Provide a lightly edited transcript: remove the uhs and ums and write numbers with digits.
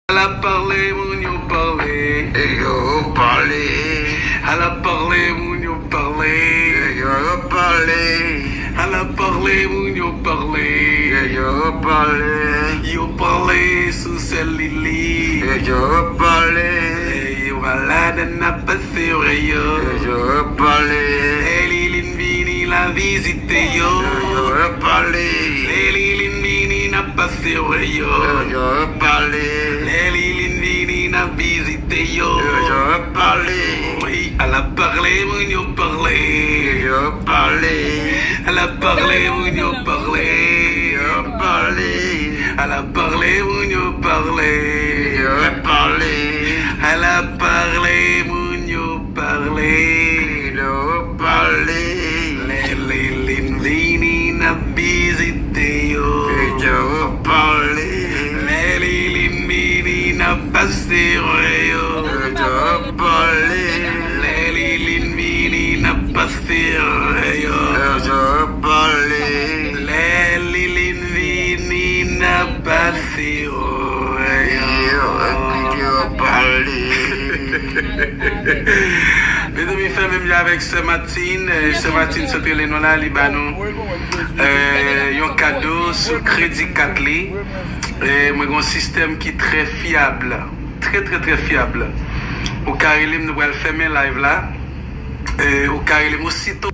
Elle a parlé, mon yo parlé. Yo parlé, Elle a parlé, mon yo parlé. yo parlé, Elle a parlé, mon yo parlé. yo parlé, Yo parlé sous celle Lili. yo parlé, Yo malade n'a pas fait yo parlé, Lili Linvini la visité yo. yo parlé, Lili Linvini n'a pas fait yo parlé, Lili Linvini n'a visité yo. yo parlé, Oui, elle a parlé, mon yo parlé. yo parlé, Elle a parlé, mon yo parlé. yo parlé, Elle a parlé, mon yo parlé. yo parlé, Elle a parlé, mon yo parlé. yo parlé, Lili n'a visité yo. yo parlé, Lili Linvini n'a passé yo. yo parlé, Lili Linvini n'a passé yo. yo parlé, Lili Linvini n'a passé yo parlé. Mes amis, fait même avec ce matin, c'était les noms là, Libanon. Un cadeau sur Crédit 4 li. Et moi, j'ai un système qui est très fiable. Très, très, très fiable. Au carré, nous allons fermer live là. Au carré, aussitôt